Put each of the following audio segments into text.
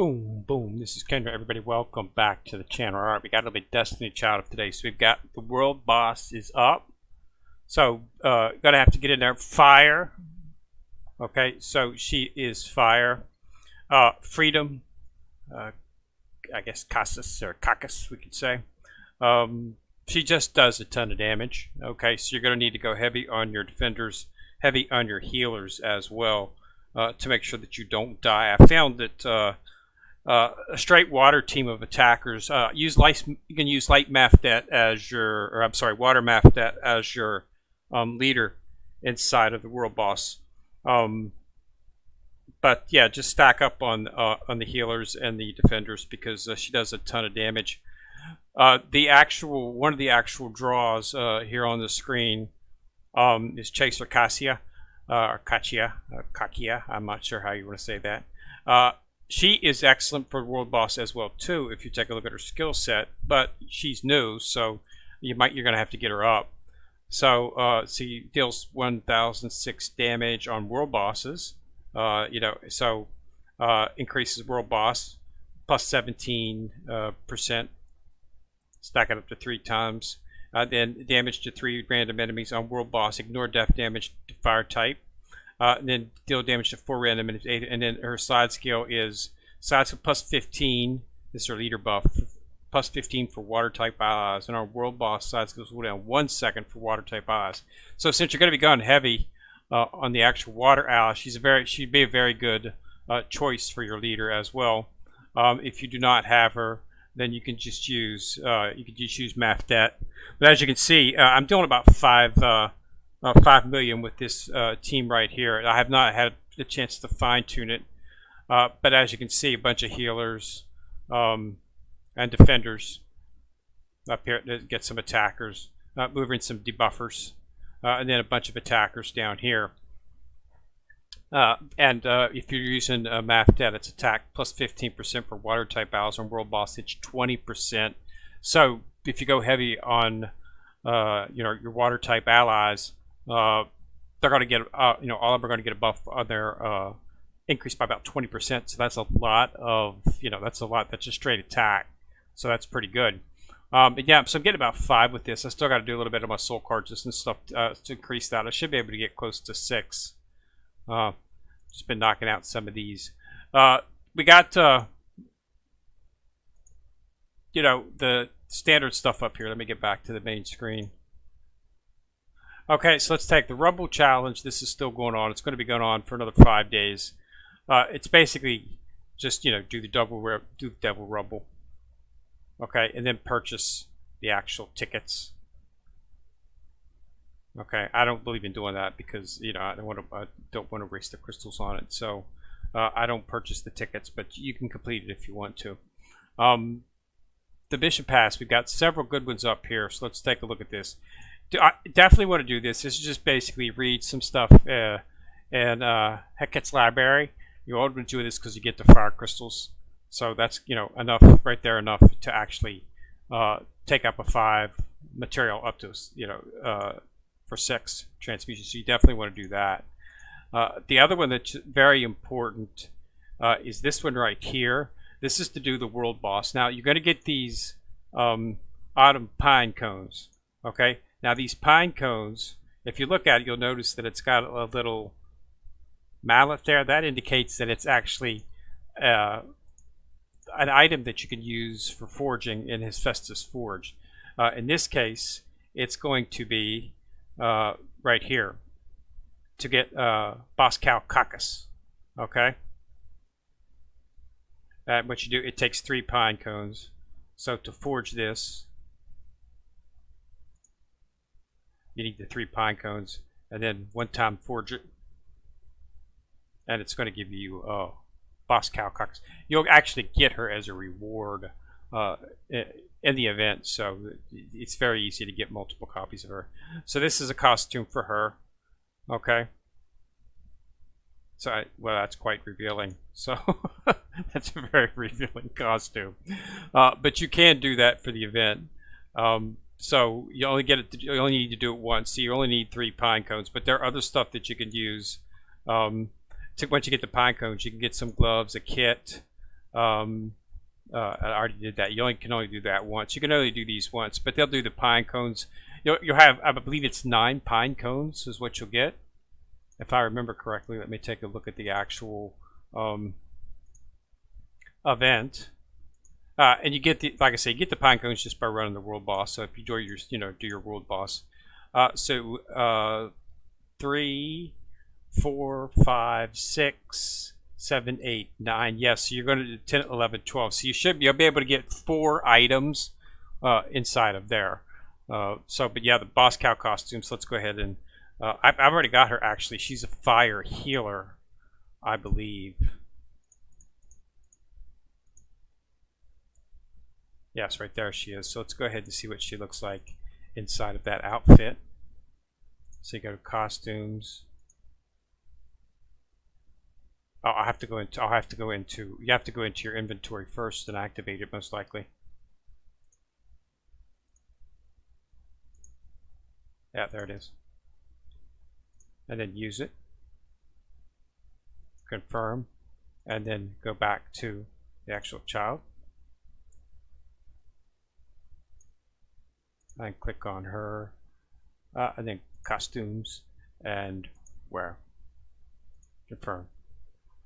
Boom, boom. This is Kendra. Everybody, welcome back to the channel. All right, we got a little bit Destiny Child today. So we've got the world boss is up. So gonna have to get in there. Fire. Okay, so she is fire. Freedom. I guess Cacus or Cacus, we could say. She just does a ton of damage. Okay, so you're gonna need to go heavy on your defenders, heavy on your healers as well, to make sure that you don't die. I found that a straight water team of attackers you can use Light Mafdet as your, or I'm sorry, Water Mafdet as your leader inside of the world boss. But yeah, just stack up on the healers and the defenders because she does a ton of damage. One of the actual draws here on the screen is Chaser Cacia, or Cacia, Cacia. I'm not sure how you want to say that. She is excellent for world boss as well too. If you take a look at her skill set, but she's new, so you're going to have to get her up. So she deals 1,006 damage on world bosses. Increases world boss plus 17%. Stack it up to 3 times. Then damage to 3 random enemies on world boss. Ignore death damage to fire type. And then deal damage to 4 random enemies. And then her side skill is side skill plus 15. This is her leader buff. Plus 15 for water type allies. And our world boss side skills will down 1 second for water type allies. So since you're going to be going heavy on the actual water ally, she'd be a very good choice for your leader as well. If you do not have her, then you can just use Mafdet. But as you can see, I'm doing about 5 million with this team right here. I have not had the chance to fine tune it, but as you can see, a bunch of healers and defenders up here to get some attackers, moving some debuffers, and then a bunch of attackers down here. If you're using Mafdet, it's attack plus 15% for water type allies on world boss. It's 20%. So if you go heavy on your water type allies, they're going to get all of them are going to get a buff on their increase by about 20%. So that's a lot of that's a straight attack. So that's pretty good. But yeah, so I'm getting about 5 with this. I still got to do a little bit of my soul cards and stuff to increase that. I should be able to get close to 6. Just been knocking out some of these. We got the standard stuff up here. Let me get back to the main screen. Okay, so let's take the Rumble Challenge. This is still going on. It's going to be going on for another 5 days. It's basically just do the Devil Rumble. Okay, and then purchase the actual tickets. Okay, I don't believe in doing that because I don't want to waste the crystals on it. So I don't purchase the tickets, but you can complete it if you want to. The Mission Pass, we've got several good ones up here. So let's take a look at this. I definitely want to do this. This is just basically read some stuff in Hecat's library. You ought to do this because you get the fire crystals. So that's enough right there, enough to actually take up a 5 material up to for 6 transmutation. So you definitely want to do that. The other one that's very important is this one right here. This is to do the world boss. Now you're going to get these autumn pine cones. Okay. Now these pine cones, if you look at it, you'll notice that it's got a little mallet there. That indicates that it's actually an item that you can use for forging in his Festus Forge. In this case, it's going to be right here to get Boss Cacus. Okay. What you do, it takes 3 pine cones. So to forge this, you need the 3 pine cones, and then one-time forge it, and it's going to give you Boss Cacus. You'll actually get her as a reward in the event, so it's very easy to get multiple copies of her. So this is a costume for her. Okay. So well, that's quite revealing. So that's a very revealing costume. But you can do that for the event. So you only need to do it once. So you only need 3 pine cones. But there are other stuff that you can use. Once you get the pine cones, you can get some gloves, a kit, I already did that. You can only do that once. You can only do these once, but they'll do the pine cones. You'll have, I believe it's 9 pine cones is what you'll get, if I remember correctly. Let me take a look at the actual event. And you get the, like I say, you get the pine cones just by running the world boss. So if you do your, do your world boss. 3, 4, 5, 6, 7, 8, 9. Yes, so you're going to do 10, 11, 12. So you'll be able to get 4 items inside of there. But yeah, the boss cow costumes. Let's go ahead and I've already got her. Actually, she's a fire healer, I believe. Yes, right there she is. So let's go ahead and see what she looks like inside of that outfit. So you go to costumes. Oh, I have to go into. You have to go into your inventory first and activate it, most likely. Yeah, there it is. And then use it. Confirm, and then go back to the actual child. And click on her, and then costumes and wear. Confirm.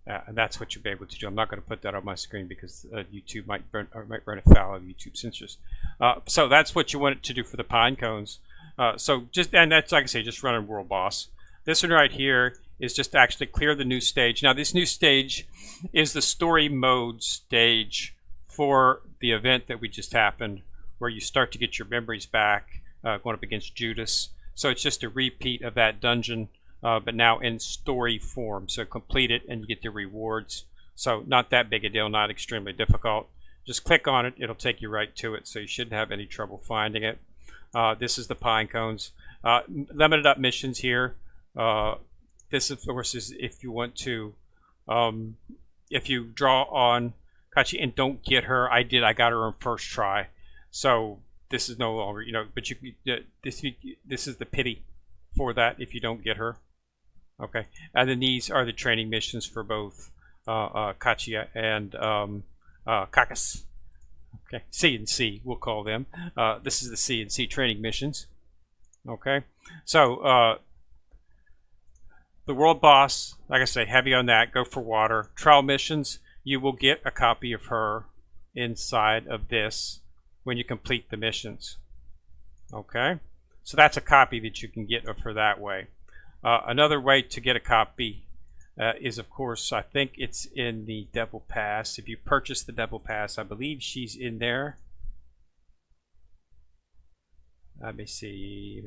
And that's what you'll be able to do. I'm not going to put that on my screen because YouTube might run afoul of YouTube censors. So that's what you want it to do for the pine cones. And that's, like I say, just running world boss. This one right here is just to actually clear the new stage. Now this new stage is the story mode stage for the event that we just happened, where you start to get your memories back going up against Judas. So it's just a repeat of that dungeon, but now in story form. So complete it and you get the rewards. So not that big a deal, not extremely difficult. Just click on it, it'll take you right to it, so you shouldn't have any trouble finding it. This is the pine cones. Limited up missions here. This, of course, is if you want to, if you draw on Cacia and don't get her. I got her on first try. So this is no longer, but this is the pity for that if you don't get her. Okay, and then these are the training missions for both Cacia and Cacus. Okay, C and C we'll call them. This is the C and C training missions. Okay, so the world boss, like I say, heavy on that. Go for water. Trial missions, you will get a copy of her inside of this when you complete the missions. Okay, so that's a copy that you can get of her that way. Another way to get a copy is, of course, I think it's in the Devil Pass. If you purchase the Devil Pass, I believe she's in there. Let me see.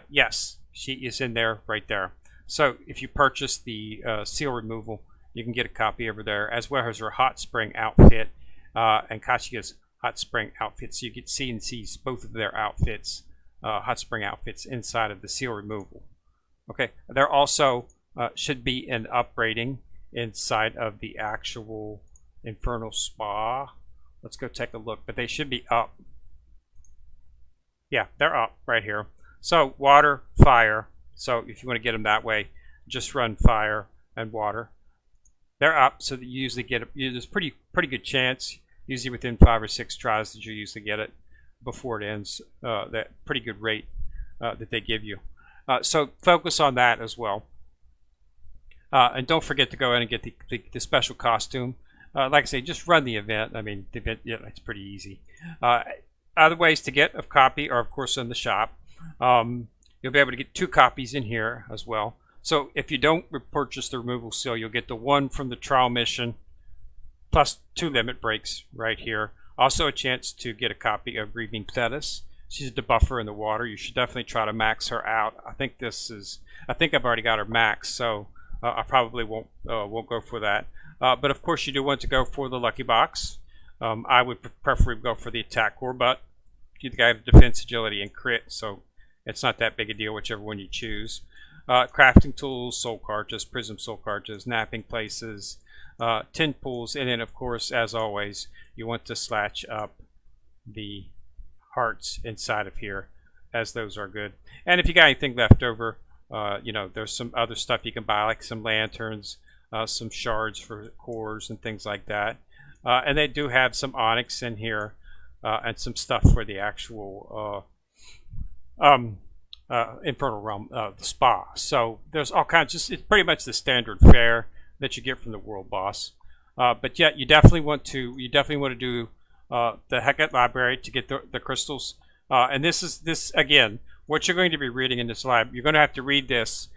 Yes, she is in there, right there. So if you purchase the seal removal, you can get a copy over there, as well as her hot spring outfit and Cacia's hot spring outfit. So you get C and C's, both of their outfits, hot spring outfits inside of the seal removal. Okay, there also should be an upgrading inside of the actual Infernal Spa. Let's go take a look, but they should be up. Yeah, they're up right here. So water, fire. So if you want to get them that way, just run fire and water. They're up, so that you usually get it. There's pretty good chance, usually within 5 or 6 tries, that you usually get it before it ends. That pretty good rate that they give you. So focus on that as well. And don't forget to go in and get the special costume. Like I say, just run the event. I mean, the event, yeah, it's pretty easy. Other ways to get a copy are, of course, in the shop. You'll be able to get 2 copies in here as well. So if you don't purchase the removal seal, you'll get the one from the trial mission plus 2 limit breaks right here. Also a chance to get a copy of Grieving Thetis. She's a debuffer in the water. You should definitely try to max her out. I think I've already got her max, so I probably won't go for that. But of course, you do want to go for the lucky box. I would preferably go for the attack core, but you have defense, agility, and crit, so it's not that big a deal, whichever one you choose. Crafting tools, soul cartridges, prism soul cartridges, napping places, tin pools, and then of course, as always, you want to slash up the hearts inside of here, as those are good. And if you got anything left over, there's some other stuff you can buy, like some lanterns, some shards for cores and things like that. And they do have some onyx in here and some stuff for the actual Infernal Realm, the spa. So there's all kinds. It's pretty much the standard fare that you get from the world boss. But yet you definitely want to do the Hecate library to get the crystals. And this again, what you're going to be reading in this lab. You're going to have to read this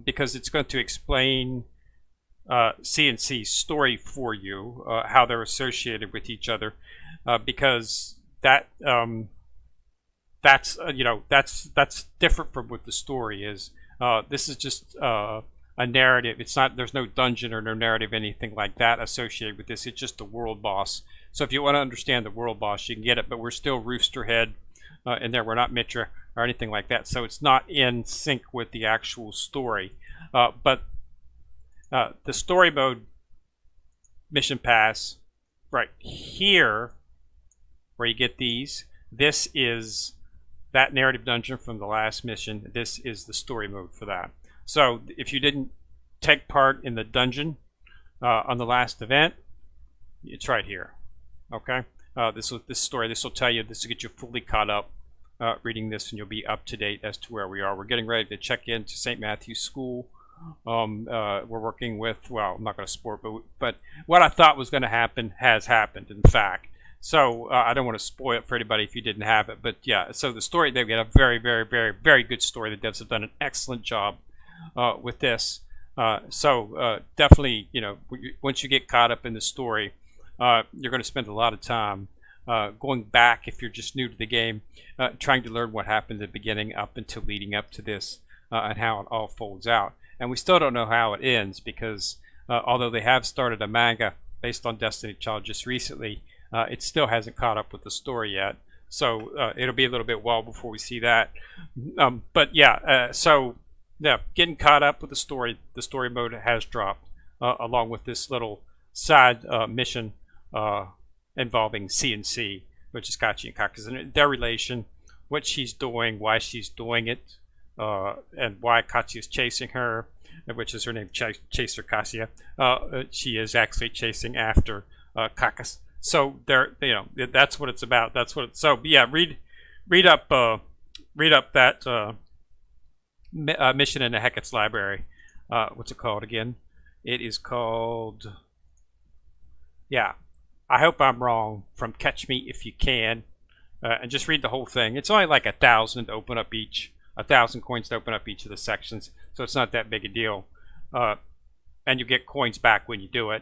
because it's going to explain CNC's story for you, how they're associated with each other, because that's that's different from what the story is. This is just a narrative. It's not. There's no dungeon or no narrative, anything like that associated with this. It's just the world boss. So if you want to understand the world boss, you can get it. But we're still Roosterhead in there. We're not Mitra or anything like that. So it's not in sync with the actual story. But the story mode mission pass right here, where you get these. This is that narrative dungeon from the last mission. This is the story mode for that. So if you didn't take part in the dungeon on the last event, it's right here. Okay, this story. This will tell you. This will get you fully caught up. Reading this, and you'll be up to date as to where we are. We're getting ready to check into St. Matthew's School. We're working with. Well, I'm not going to spoil, but what I thought was going to happen has happened. In fact. So I don't want to spoil it for anybody if you didn't have it, but yeah. So the story, they've got a very, very, very, very good story. The devs have done an excellent job with this. So definitely, once you get caught up in the story, you're going to spend a lot of time going back if you're just new to the game, trying to learn what happened at the beginning up until leading up to this and how it all folds out. And we still don't know how it ends because although they have started a manga based on Destiny Child just recently, it still hasn't caught up with the story yet, so it'll be a little bit while before we see that. But yeah, so yeah, getting caught up with the story mode has dropped, along with this little side mission involving CNC, which is Cacia and Cacus, and their relation, what she's doing, why she's doing it, and why Cacia is chasing her, which is her name, Chaser Cacia. She is actually chasing after Cacus. So there, that's what it's about. That's what. So yeah, read up that mission in the Hecate's library. What's it called again? It is called. Yeah, I hope I'm wrong. From Catch Me If You Can, and just read the whole thing. It's only like 1,000 to open up each. 1,000 coins to open up each of the sections, so it's not that big a deal. And you get coins back when you do it.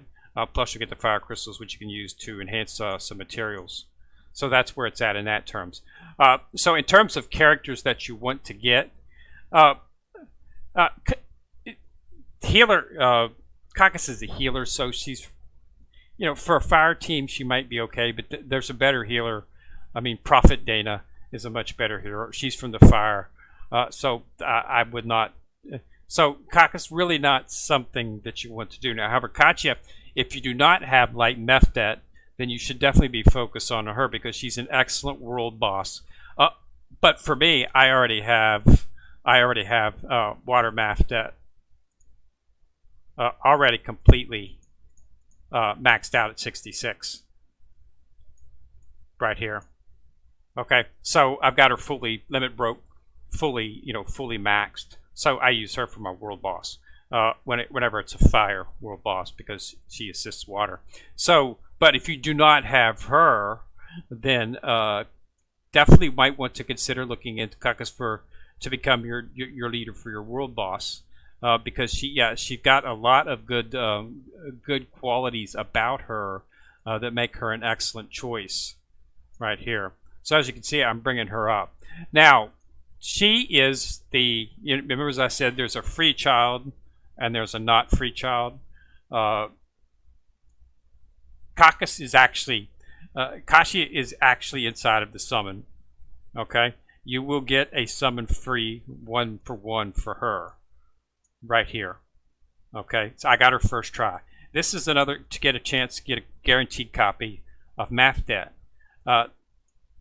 Plus you get the fire crystals, which you can use to enhance some materials. So that's where it's at in that terms. So in terms of characters that you want to get, healer, Cacus is a healer, so she's, for a fire team she might be okay, but there's a better healer. I mean, Prophet Dana is a much better healer. She's from the fire, so I would not. So Cacus really not something that you want to do now. However, Cacia, if you do not have Water Mafdet, then you should definitely be focused on her because she's an excellent world boss. But for me, I already have Water Mafdet already completely maxed out at 66 right here. Okay, so I've got her fully limit broke, fully maxed. So I use her for my world boss. Whenever it's a fire world boss because she assists water. So, but if you do not have her, then definitely might want to consider looking into Cacus to become your leader for your world boss because she got a lot of good qualities about her that make her an excellent choice right here. So as you can see, I'm bringing her up now. She is remember as I said, there's a free child and there's a not free child. Cacus is actually, Cacia is actually inside of the summon. Okay, you will get a summon free 1-for-1 for her, right here. Okay, so I got her first try. This is another to get a chance to get a guaranteed copy of Mafdet.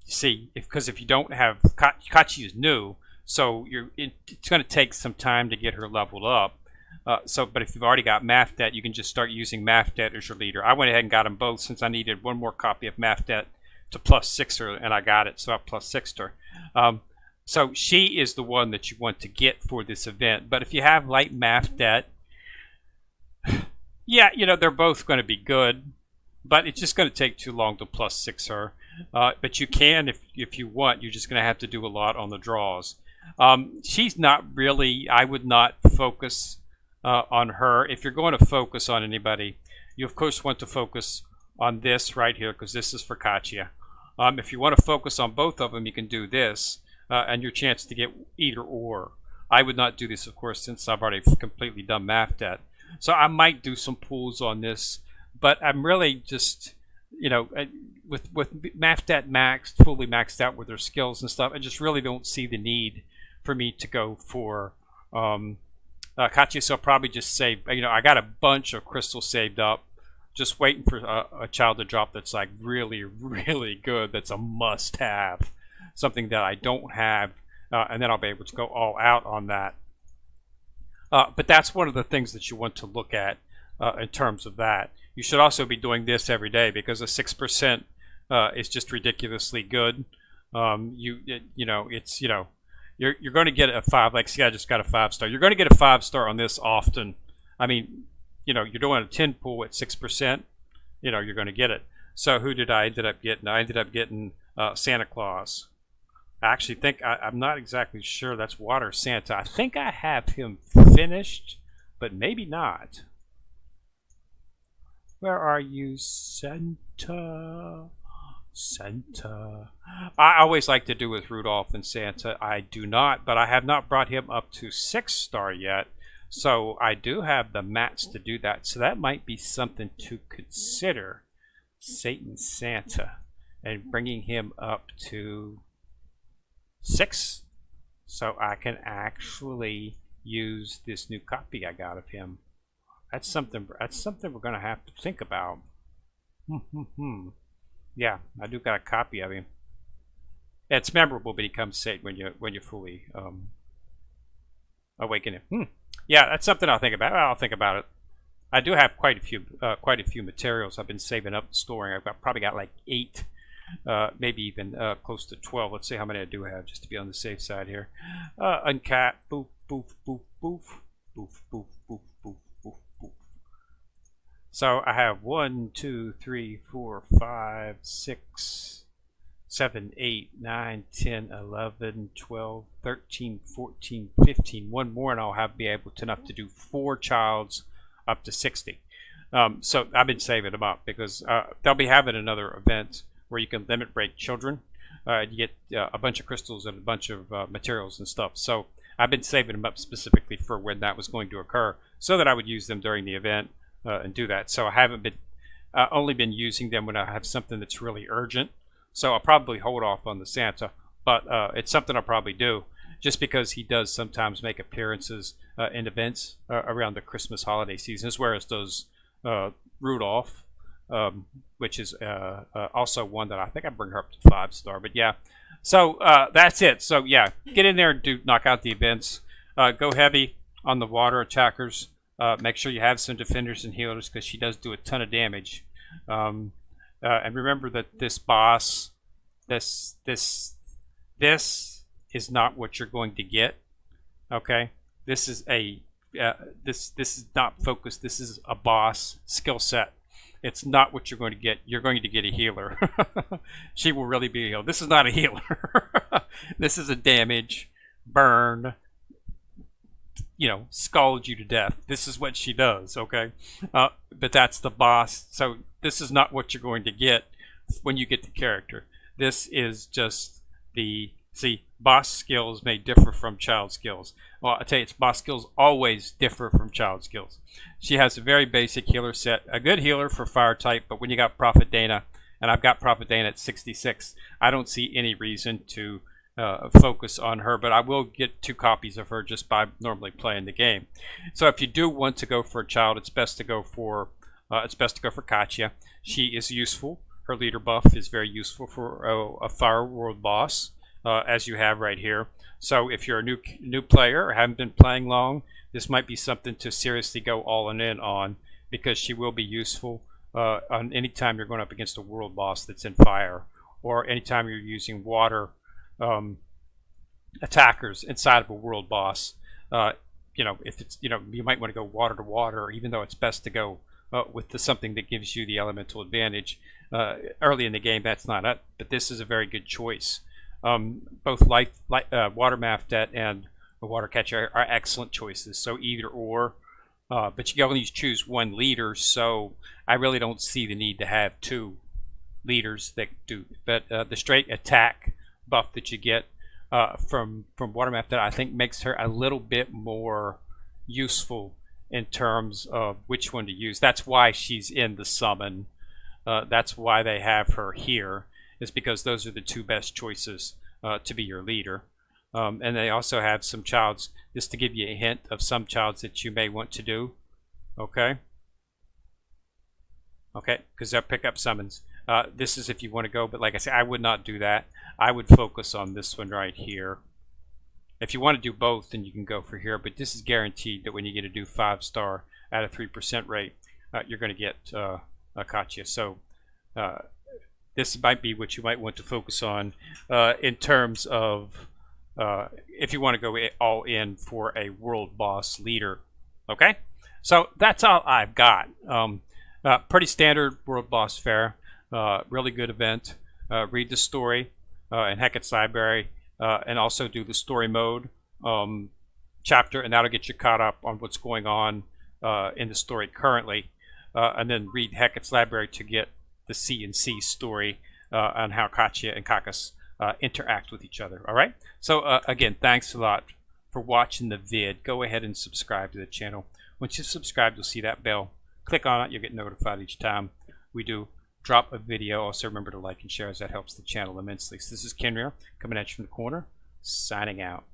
See, because if you don't have Cacia is new, so it's going to take some time to get her leveled up. But if you've already got Mafdet, you can just start using Mafdet as your leader. I went ahead and got them both since I needed one more copy of Mafdet to +6 her, and I got it, so I +6'd her. So she is the one that you want to get for this event. But if you have light Mafdet, yeah, you know, they're both going to be good, but it's just going to take too long to +6 her. But you can, if you want, you're just going to have to do a lot on the draws. She's not really, I would not focus on her. If you're going to focus on anybody, you of course want to focus on this right here, because this is for Cacia. If you want to focus on both of them, you can do this, and your chance to get either or. I would not do this, of course, since I've already completely done Mafdet. So I might do some pulls on this, but I'm really just, you know, with Mafdet maxed, fully maxed out with their skills and stuff, I just really don't see the need for me to go for Cacia. So I'll probably just save, you know, I got a bunch of crystals saved up, just waiting for a child to drop that's like really, really good, that's a must-have, something that I don't have, and then I'll be able to go all out on that. But that's one of the things that you want to look at in terms of that. You should also be doing this every day, because a 6% is just ridiculously good. You know, it's, you know, you're going to get a 5. Like, see, I just got a 5-star. You're going to get a 5-star on this often. I mean, you know, you're doing a 10 pull at 6%. You know, you're going to get it. So who did I ended up getting? I ended up getting Santa Claus. I actually think, I'm not exactly sure, that's Water Santa. I think I have him finished, but maybe not. Where are you, Santa? Santa. I always like to do with Rudolph and Santa. I do not, but I have not brought him up to 6-star yet. So I do have the mats to do that. So that might be something to consider. Satan Santa. And bringing him up to 6, so I can actually use this new copy I got of him. That's something we're gonna have to think about. Yeah, I do got a copy of him. It's memorable, but he comes Satan when you fully awaken him. Yeah, that's something I'll think about. I'll think about it. I do have quite a few materials I've been saving up and storing. Probably got like 8. Maybe even close to 12. Let's see how many I do have, just to be on the safe side here. Uncat, boof, boof, boof, boof, boof, boof, boof, boof, boof, boof. So I have 1, 2, 3, 4, 5, 6, 7, 8, 9, 10, 11, 12, 13, 14, 15. One more, and I'll be able enough to do 4 childs up to 60. So I've been saving them up, because they'll be having another event where you can limit break children. You get a bunch of crystals and a bunch of materials and stuff. So I've been saving them up specifically for when that was going to occur, so that I would use them during the event and do that. So I haven't been only been using them when I have something that's really urgent. So I'll probably hold off on the Santa, but it's something I'll probably do, just because he does sometimes make appearances in events around the Christmas holiday season, as well as does Rudolph. Which is also one that I think I bring her up to 5-star. But yeah, so that's it. So yeah, get in there and knock out the events. Go heavy on the water attackers. Make sure you have some defenders and healers, because she does do a ton of damage. And remember that this boss, this is not what you're going to get. Okay, this is a this is not focused. This is a boss skill set. It's not what you're going to get. You're going to get a healer. She will really be a healer. This is not a healer. This is a damage, burn, you know, scald you to death. This is what she does, okay? But that's the boss. So this is not what you're going to get when you get the character. This is just the, see, boss skills may differ from child skills. Well, I tell you, boss skills always differ from child skills. She has a very basic healer set, a good healer for fire type, but when you got Prophet Dana, and I've got Prophet Dana at 66, I don't see any reason to focus on her, but I will get 2 copies of her just by normally playing the game. So if you do want to go for a child, it's best to go for Cacia. She is useful. Her leader buff is very useful for a Fire World boss. as you have right here. So if you're a new player or haven't been playing long, this might be something to seriously go all in on, because she will be useful on any time you're going up against a world boss that's in fire, or anytime you're using water attackers inside of a world boss. If it's, you might want to go water to water, even though it's best to go with something that gives you the elemental advantage early in the game. That's not it, but this is a very good choice. Both Water Mafdet and the Water Catcher are excellent choices. So either or, but you can only choose one leader. So I really don't see the need to have two leaders that do. But the straight attack buff that you get from Water Mafdet, I think, makes her a little bit more useful in terms of which one to use. That's why she's in the summon. That's why they have her here, is because those are the two best choices to be your leader. And they also have some childs, just to give you a hint of some childs that you may want to do. Okay, because they'll pick up summons. This is if you want to go, but like I said, I would not do that. I would focus on this one right here. If you want to do both, then you can go for here, but this is guaranteed that when you get to do 5-star at a 3% rate, you're going to get a Cacia. So this might be what you might want to focus on in terms of if you want to go all in for a world boss leader. Okay, so that's all I've got. Pretty standard world boss fair. Really good event. Read the story in Hecat's library, and also do the story mode chapter, and that'll get you caught up on what's going on in the story currently. And then read Hecat's library to get the C&C story on how Cacia and Cacus interact with each other. All right. So again, thanks a lot for watching the vid. Go ahead and subscribe to the channel. Once you subscribe, you'll see that bell. Click on it. You'll get notified each time we do drop a video. Also remember to like and share, as that helps the channel immensely. So this is Kenrir coming at you from the corner, signing out.